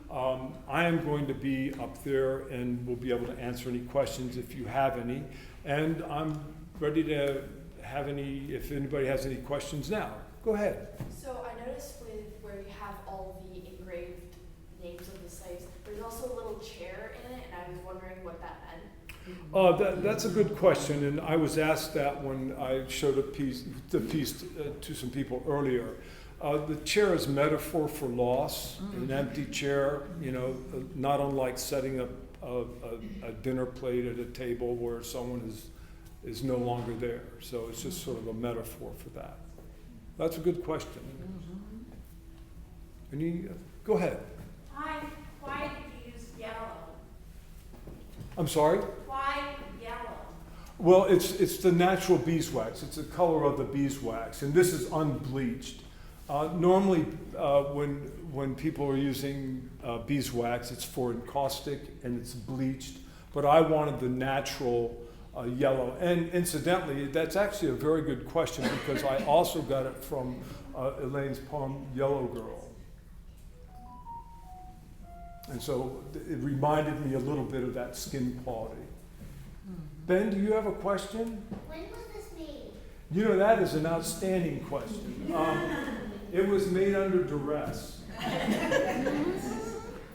I am going to be up there and will be able to answer any questions if you have any. And I'm ready to have if anybody has any questions now. Go ahead. So I noticed where you have all the engraved names of the slaves, there's also a little chair in it, and I was wondering what that meant. That's a good question, and I was asked that when I showed the piece to some people earlier. The chair is metaphor for loss. An empty chair, not unlike setting up a dinner plate at a table where someone is no longer there. So it's just sort of a metaphor for that. That's a good question. Go ahead. Why did you use yellow? I'm sorry? Why yellow? Well, it's the natural beeswax. It's the color of the beeswax, and this is unbleached. Normally, when people are using beeswax, it's for encaustic and it's bleached, but I wanted the natural yellow. And incidentally, that's actually a very good question because I also got it from Elaine's poem, Yellow Girl. And so it reminded me a little bit of that skin quality. Ben, do you have a question? When was this made? You know, that is an outstanding question. It was made under duress.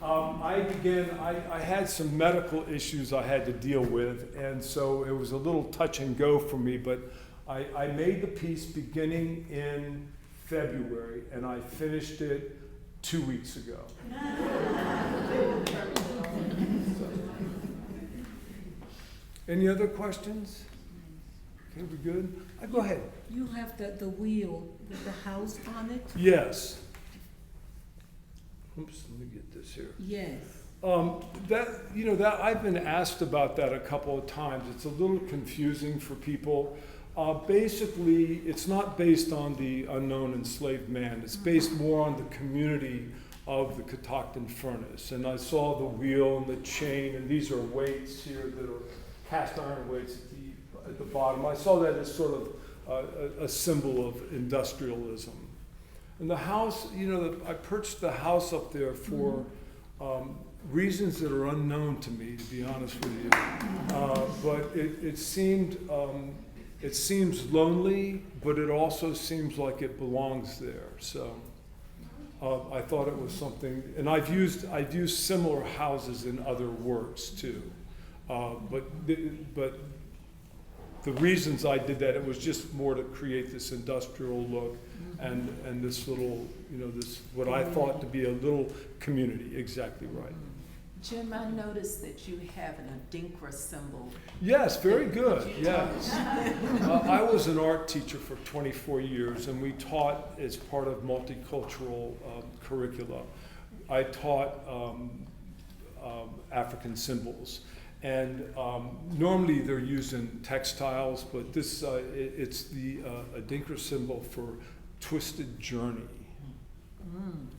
I had some medical issues I had to deal with, and so it was a little touch and go for me, but I made the piece beginning in February, and I finished it 2 weeks ago. Any other questions? Okay, we good? Go ahead. You have the wheel with the house on it? Yes. Oops, let me get this here. Yes. That I've been asked about that a couple of times. It's a little confusing for people. Basically, it's not based on the unknown enslaved man. It's based more on the community of the Catoctin furnace. And I saw the wheel and the chain, and these are weights here that are cast iron weights at the bottom. I saw that as sort of a symbol of industrialism. And the house, I perched the house up there for reasons that are unknown to me, to be honest with you. But it seems lonely, but it also seems like it belongs there. So I thought it was something, and I've used similar houses in other works too. But the reasons I did that, it was just more to create this industrial look and this little, this what I thought to be a little community. Exactly right. Jim, I noticed that you have an Adinkra symbol. Yes, very good. Yes. I was an art teacher for 24 years, and we taught as part of multicultural curricula. I taught African symbols. And normally they're used in textiles, but this it's the Adinkra symbol for twisted journey.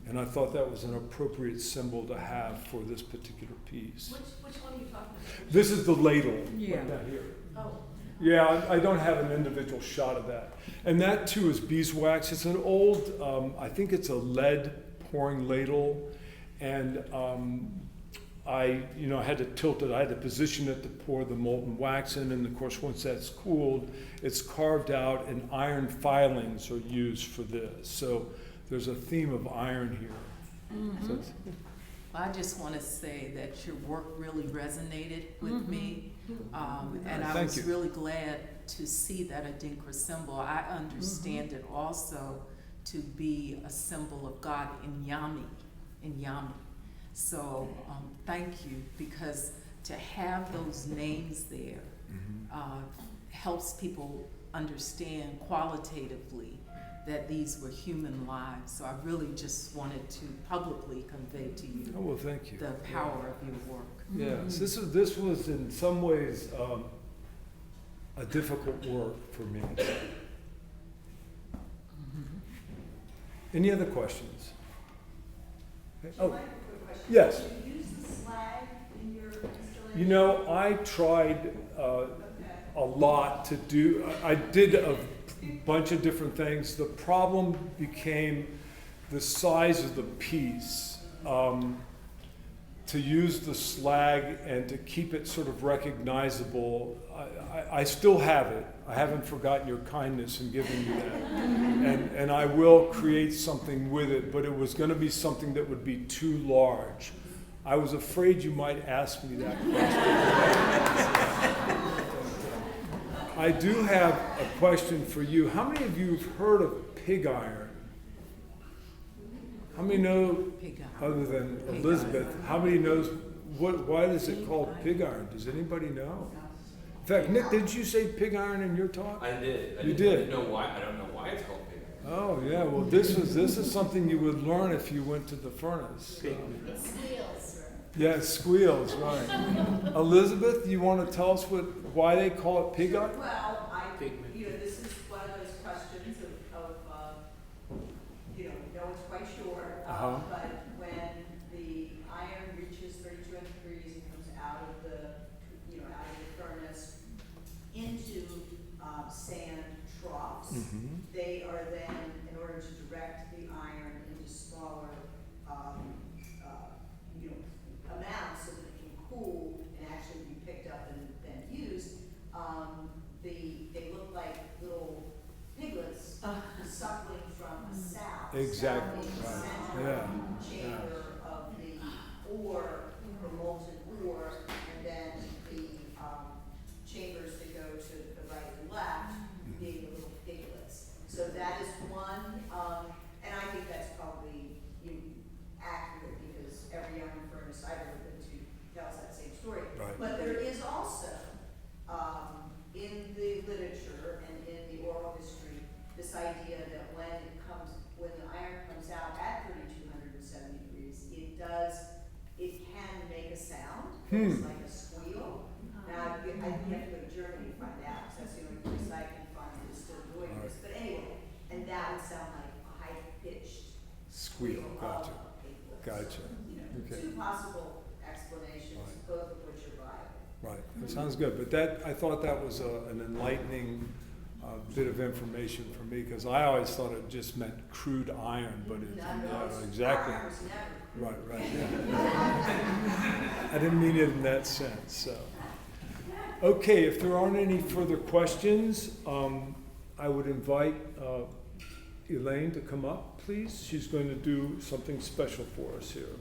And I thought that was an appropriate symbol to have for this particular piece. Which one are you talking about? This is the ladle. Yeah. Right down here. Oh. Yeah, I don't have an individual shot of that. And that too is beeswax. It's an old, I think it's a lead pouring ladle. And I had to tilt it. I had to position it to pour the molten wax in. And of course, once that's cooled, it's carved out and iron filings are used for this. So there's a theme of iron here. Mm-hmm. So I just want to say that your work really resonated with me. And I was really glad to see that Adinkra symbol. I understand it also to be a symbol of God in Yami. So thank you, because to have those names there helps people understand qualitatively that these were human lives. So I really just wanted to publicly convey to you, thank you. The power of your work. Yes, this was in some ways a difficult work for me. Any other questions? Okay. Oh, yes. Did you use the slag in your installation? I tried a lot to do. I did a bunch of different things. The problem became the size of the piece. To use the slag and to keep it sort of recognizable, I still have it. I haven't forgotten your kindness in giving me that. And I will create something with it, but it was going to be something that would be too large. I was afraid you might ask me that question. I do have a question for you. How many of you have heard of pig iron? How many know, Pig iron. other than Elizabeth, how many knows why is it called pig iron? Does anybody know? In fact, Nick, didn't you say pig iron in your talk? I did. You did? I didn't know why. I don't know why it's called pig iron. Oh yeah, well this is something you would learn if you went to the furnace. It squeals. Yeah, it squeals, right. Elizabeth, you want to tell us why they call it pig iron? Well, this is one of those questions of But when the iron reaches 32 degrees and comes out of out of the furnace into sand troughs, they are then, in order to direct the iron into smaller, amounts so that it can cool and actually be picked up and then used, they look like little piglets suckling from a sow. Exactly. In the Right. center Yeah. chamber of the ore, or molten ore, and then the chambers that go to the right and left being the little piglets. So that is one, and I think that's probably accurate because every iron furnace I've ever been to tells that same story. Right. But there is also, in the literature and in the oral history, this idea that when the iron comes out at 3,270 degrees, it can make a sound. It's like a squeal. Now, I think you have to go to Germany to find out, because that's the only place I can find that is still doing this. But anyway, and that would sound like a high-pitched Squeal. Gotcha. of a piglet. Gotcha. Okay. Two possible explanations, both of which are viable. Right, that sounds good, but I thought that was an enlightening bit of information for me, because I always thought it just meant crude iron, but exactly. Iron was never crude. Right, yeah. I didn't mean it in that sense, so. Okay, if there aren't any further questions, I would invite Elaine to come up, please. She's going to do something special for us here.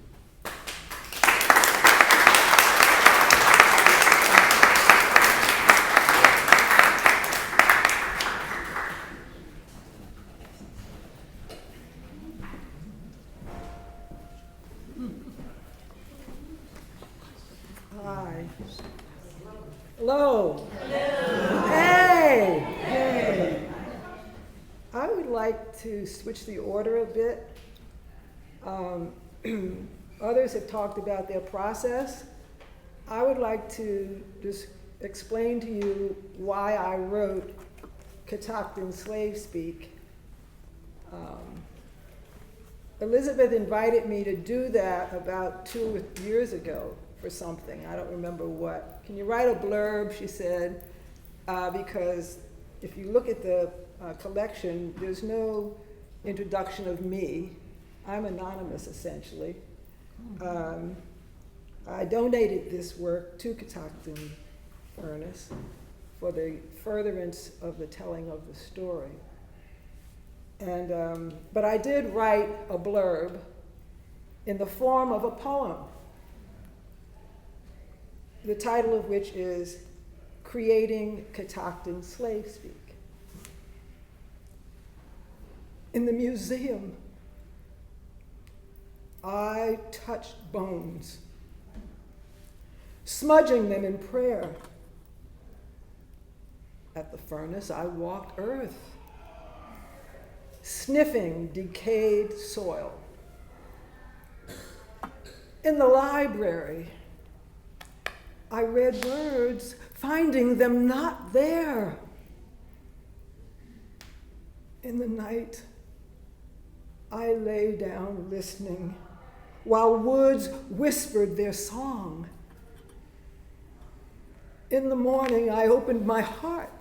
Hi. Hello. Hey. Hey. I would like to switch the order a bit. Others have talked about their process. I would like to just explain to you why I wrote Catoctin Slave Speak. Elizabeth invited me to do that about 2 years ago for something. I don't remember what. Can you write a blurb, she said, because if you look at the collection, there's no introduction of me. I'm anonymous, essentially. I donated this work to Catoctin Furnace for the furtherance of the telling of the story. And, but I did write a blurb in the form of a poem, the title of which is Creating Catoctin Slave Speak. In the museum, I touched bones, smudging them in prayer. At the furnace, I walked earth, sniffing decayed soil. In the library, I read words, finding them not there. In the night, I lay down listening, while woods whispered their song. In the morning, I opened my heart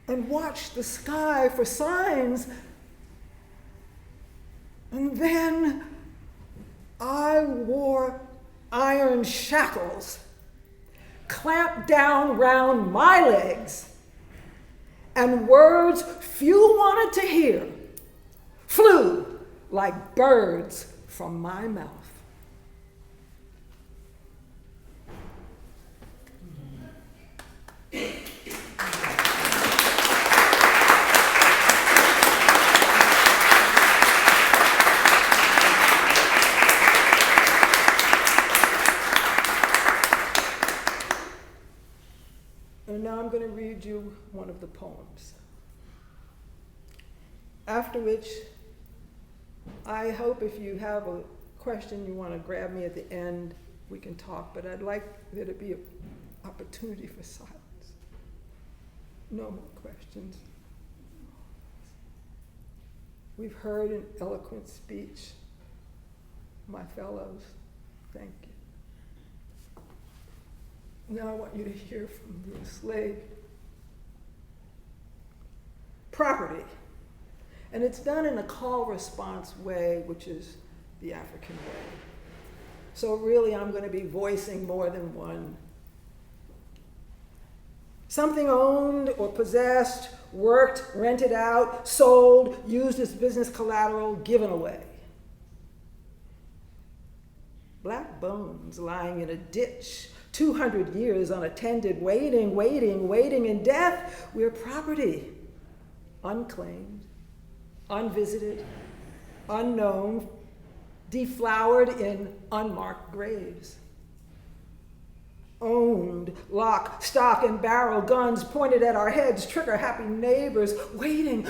and watched the sky for signs. And then I wore iron shackles, clamped down round my legs, and words few wanted to hear flew like birds from my mouth. And now I'm going to read you one of the poems. After which, I hope if you have a question you want to grab me at the end, we can talk, but I'd like there to be an opportunity for silence. No more questions. We've heard an eloquent speech my fellows, thank you. Now I want you to hear from Bruce Slade. Property. And it's done in a call-response way, which is the African way. So really, I'm going to be voicing more than one. Something owned or possessed, worked, rented out, sold, used as business collateral, given away. Black bones lying in a ditch, 200 years unattended, waiting in death. We're property, unclaimed, unvisited, unknown, deflowered in unmarked graves. Owned, lock, stock, and barrel, guns pointed at our heads, trigger happy neighbors, waiting.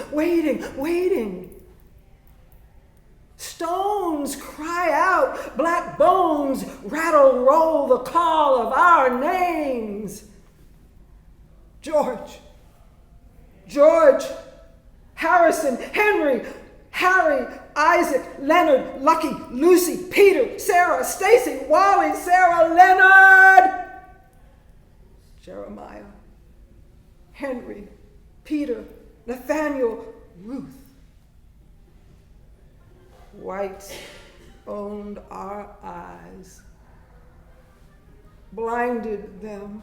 Stones cry out, black bones rattle, roll the call of our names. George, Harrison, Henry, Harry, Isaac, Leonard, Lucky, Lucy, Peter, Sarah, Stacy, Wally, Sarah, Leonard, Jeremiah, Henry, Peter, Nathaniel, Ruth. Whites owned our eyes, blinded them.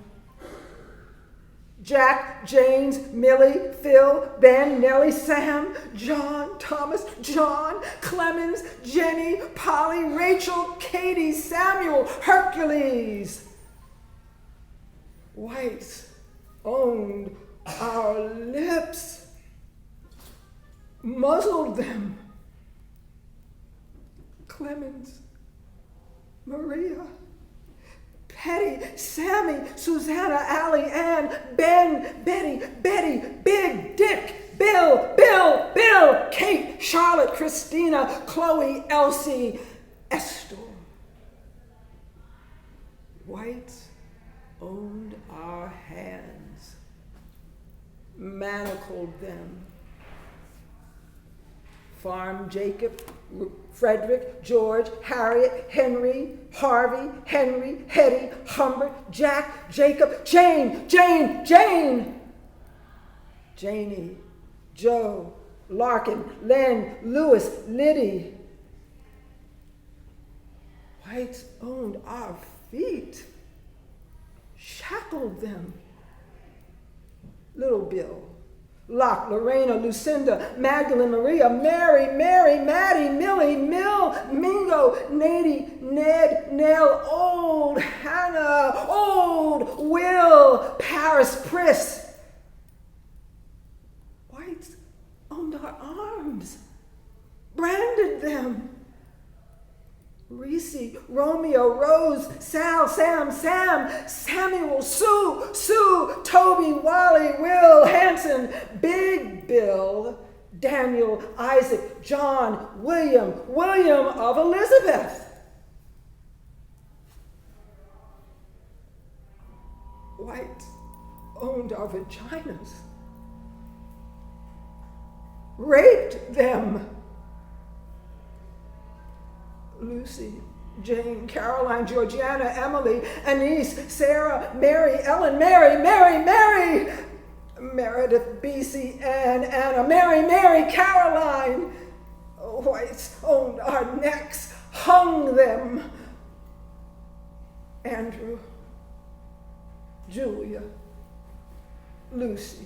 Jack, James, Millie, Phil, Ben, Nellie, Sam, John, Thomas, John, Clemens, Jenny, Polly, Rachel, Katie, Samuel, Hercules. Whites owned our lips, muzzled them. Clemens, Maria, Petty, Sammy, Susanna, Allie, Ann, Ben, Betty, Big, Dick, Bill, Kate, Charlotte, Christina, Chloe, Elsie, Esther. Whites owned our hands, manacled them. Farm Jacob, Frederick, George, Harriet, Henry, Harvey, Henry, Hetty, Humbert, Jack, Jacob, Jane, Janie, Joe, Larkin, Len, Lewis, Liddy. Whites owned our feet, shackled them. Little Bill, Locke, Lorena, Lucinda, Magdalene, Maria, Mary, Maddie, Millie, Mill, Mingo, Nady, Ned, Nell, Old, Hannah, Old, Will, Paris, Pris. Whites owned our arms, branded them. Reese, Romeo, Rose, Sal, Sam, Samuel, Sue, Toby, Wally, Will, Hanson, Big Bill, Daniel, Isaac, John, William of Elizabeth. Whites owned our vaginas, raped them. Lucy, Jane, Caroline, Georgiana, Emily, Anise, Sarah, Mary, Ellen, Mary, Meredith, BC, Anna, Mary, Caroline. Whites owned our necks, hung them. Andrew, Julia, Lucy,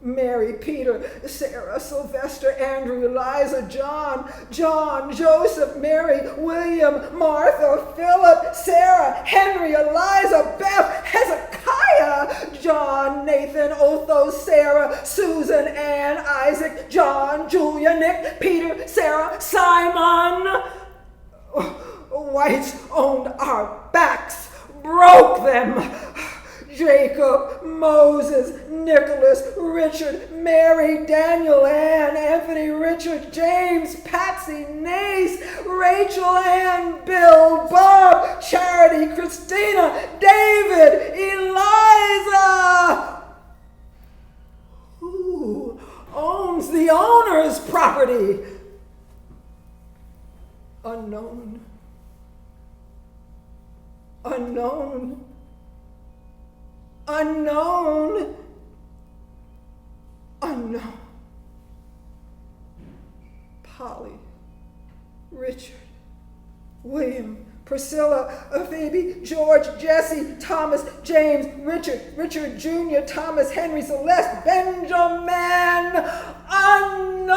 Mary, Peter, Sarah, Sylvester, Andrew, Eliza, John, Joseph, Mary, William, Martha, Philip, Sarah, Henry, Eliza, Beth, Hezekiah, John, Nathan, Otho, Sarah, Susan, Ann, Isaac, John, Julia, Nick, Peter, Sarah, Simon. Whites owned our backs, broke them. Jacob, Moses, Nicholas, Richard, Mary, Daniel, Ann, Anthony, Richard, James, Patsy, Nace, Rachel, Ann, Bill, Bob, Charity, Christina, David, Eliza. Who owns the owner's property? unknown, unknown, unknown, unknown. Polly, Richard, William, Priscilla, Phoebe, George, Jesse, Thomas, James, Richard Jr., Thomas, Henry, Celeste, Benjamin, unknown.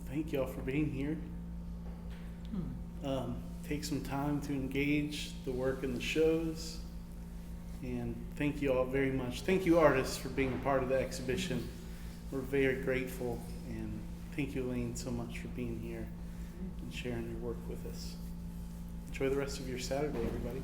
Thank y'all for being here. Take some time to engage the work in the shows. And thank you all very much. Thank you, artists, for being a part of the exhibition. We're very grateful. And thank you, Elaine, so much for being here and sharing your work with us. Enjoy the rest of your Saturday, everybody.